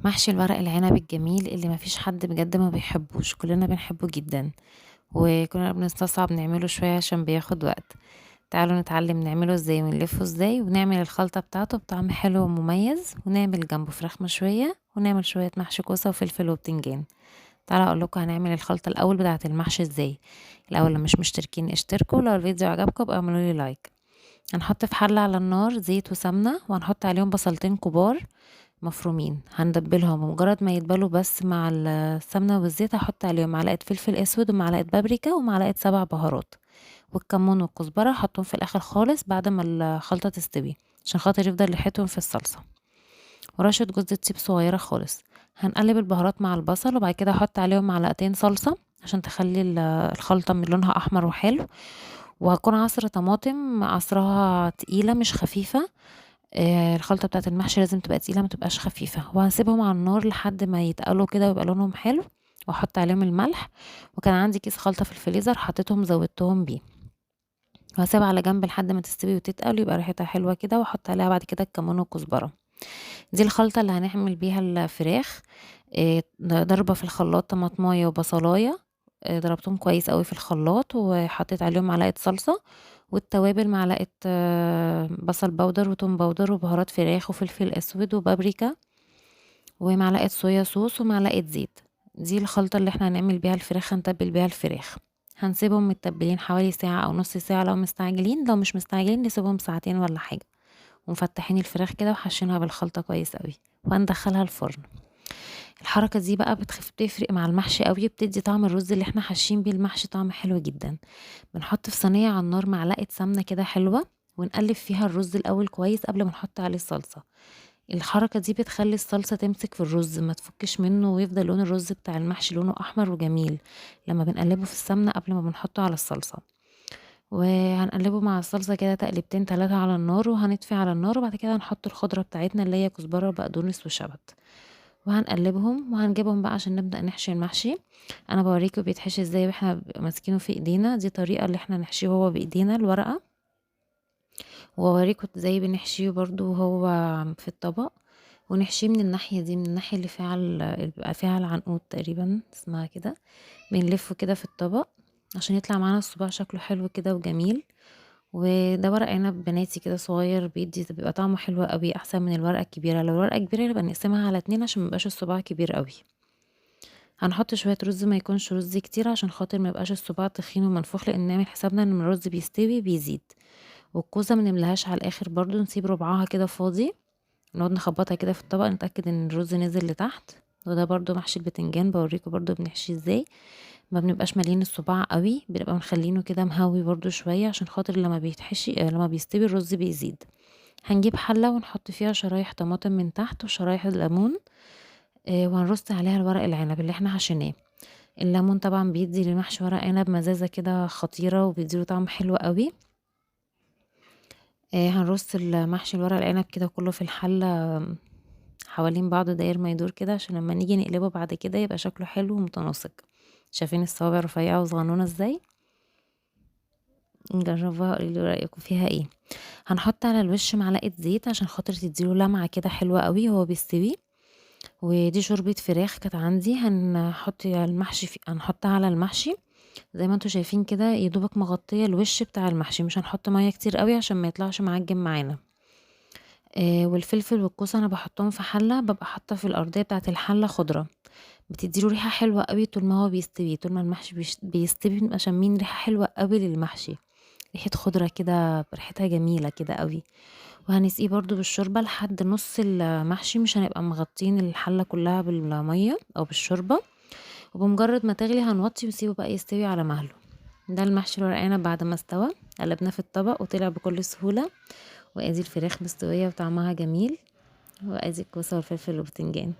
محشي الورق العنب الجميل اللي مفيش حد بجد ما بيحبوش، كلنا بنحبه جدا، وكلنا بنستصعب نعمله شوية عشان بياخد وقت. تعالوا نتعلم نعمله ازاي ونلفه ازاي ونعمل الخلطة بتاعته بطعم حلو ومميز، ونعمل جنبه فراخ مشوية، ونعمل شوية محشي كوسة وفلفل وبتنجان. تعالوا اقولكوا هنعمل الخلطة الاول بتاعة المحشي ازاي. الاول لو مش مشتركين اشتركوا، لو الفيديو عجبكم ابقى اعملولي لايك. هنحط في حلة على النار زيت وسمنة، وهنحط عليهم بصلتين كبار مفرومين، هندبلهم ومجرد ما يتبلوا بس مع السمنة والزيت هحط عليهم معلقة فلفل اسود ومعلقة بابريكا ومعلقة 7 بهارات، والكمون والكزبرة هحطهم في الاخر خالص بعد ما الخلطة تستوي عشان خاطر يفضل ريحتهم في الصلصة، ورشة جوز الطيب صغيرة خالص. هنقلب البهارات مع البصل، وبعد كده احط عليهم معلقتين صلصة عشان تخلي الخلطة من لونها احمر وحلو. وهكون عصرة طماطم عصرها تقيلة مش خفيفة. الخلطة بتاعة المحشي لازم تبقى تقيلة ما تبقاش خفيفة، وهسيبهم على النار لحد ما يتقلوا كده ويبقى لونهم حلو، واحط عليهم الملح. وكان عندي كيس خلطة في الفريزر حطيتهم زودتهم بيه، وهسيبها على جنب لحد ما تستوي وتتقل ويبقى ريحتها حلوة كده، واحط عليها بعد كده الكمون والكزبرة. دي الخلطة اللي هنعمل بيها الفراخ. ضربة في الخلاط طماطماية وبصلاية، ضربتهم كويس قوي في الخلاط، وحطيت عليهم معلقة صلصة، والتوابل معلقة بصل بودر وتوم بودر وبهارات فراخ وفلفل اسود وبابريكا ومعلقة صويا صوص ومعلقة زيت. دي الخلطة اللي احنا هنعمل بيها الفراخ، هنتبل بيها الفراخ. هنسيبهم متبلين حوالي ساعة او نص ساعة لو مستعجلين، لو مش مستعجلين نسيبهم ساعتين ولا حاجة، ومفتحين الفراخ كده وحشينها بالخلطة كويس قوي، وهندخلها الفرن. الحركة دي بقى بتفرق مع المحشي قوي، بتدي طعم الرز اللي احنا حاشين بيه المحشي طعم حلو جدا. بنحط في صينية على النار معلقة سمنة كده حلوة، ونقلب فيها الرز الأول كويس قبل ما نحط عليه الصلصة. الحركة دي بتخلي الصلصة تمسك في الرز ما تفكش منه، ويفضل لون الرز بتاع المحشي لونه أحمر وجميل لما بنقلبه في السمنة قبل ما بنحطه على الصلصة. وهنقلبه مع الصلصة كده تقلبتين 3 على النار، وهنطفي على النار، وبعد كده هنحط الخضرة بتاعتنا اللي هي كزبرة وبقدونس وشبت، وهنقلبهم وهنجيبهم بقى عشان نبدأ نحشي المحشي. انا بوريكم بيتحشي ازاي واحنا ماسكينه في ايدينا، دي طريقة اللي احنا نحشيه هو بايدينا الورقة، واوريكم ازاي بنحشيه برضو وهو في الطبق. ونحشيه من الناحية دي، من الناحية اللي فيها اللي بيبقى فيها العنقود تقريبا اسمها كده، بنلفه كده في الطبق عشان يطلع معانا الصباع شكله حلو كده وجميل. وده ورق عنب بناتي كده صغير، بيبقى طعمه حلو قوي احسن من الورقة الكبيرة، لو الورقة كبيرة يبقى نقسمها على 2 عشان ميبقاش الصباع كبير قوي. هنحط شوية رز ما يكونش رز كتير عشان خاطر ما يبقاش الصباع تخين ومنفوخ، لان نعمل حسابنا ان الرز بيستوي بيزيد. والكوسة ما نملهاش على الاخر برضو، نسيب ربعها كده فاضي، نقعد نخبطها كده في الطبق نتأكد ان الرز نزل لتحت. وده برضو محشي البتنجان بوريكم برضو بنحشيه ازاي، ما بنبقاش مالين الصباع قوي، بنبقى مخلينه كده مهوي برضو شوية عشان خاطر لما بيتحشي لما بيستوي الرز بيزيد. هنجيب حلة ونحط فيها شرايح طماطم من تحت وشرايح الليمون، وهنرص عليها الورق العنب اللي احنا حشيناه. الليمون طبعا بيدي للمحشي ورق عنب مزازة كده خطيرة، وبيديله طعم حلو قوي. هنرص المحشي الورق العنب كده كله في الحلة حوالين بعضه داير ما يدور كده، عشان لما نيجي نقلبه بعد كده يبقى شكله حلو ومتناسق. شايفين الصوابع رفيعة وصغنونة ازاي؟ نجربها قوليلي رأيكم فيها ايه. هنحط على الوش معلقة زيت عشان خاطر تديله لمعة كده حلوة قوي وهو بيستوي. ودي شوربة فراخ كانت عندي، هنحطها على المحشي زي ما انتوا شايفين كده، يدوبك مغطية الوش بتاع المحشي، مش هنحط مية كتير قوي عشان ما يطلعش معجن معانا. والفلفل والكوسة انا بحطهم في حلة، ببقى حاطة في الارضية بتاعة الحلة خضرة، بتديله ريحة حلوة قوي طول ما هو بيستوي، طول ما المحشي بيستوي بنبقى شامين ريحة حلوة قوي للمحشي، ريحة خضرة كده ريحتها جميلة كده قوي. وهنسقيه برضو بالشوربة لحد نص المحشي، مش هنبقى مغطين الحلة كلها بالمية او بالشوربة، وبمجرد ما تغلي هنوطي ونسيبه بقى يستوي على مهله. ده المحشي الورق عنب بعد ما استوى، قلبناه في الطبق وطلع بكل سهولة. وادي الفراخ مستوية وطعمها جميل، وادي الكوسة والفلفل والبتنجان.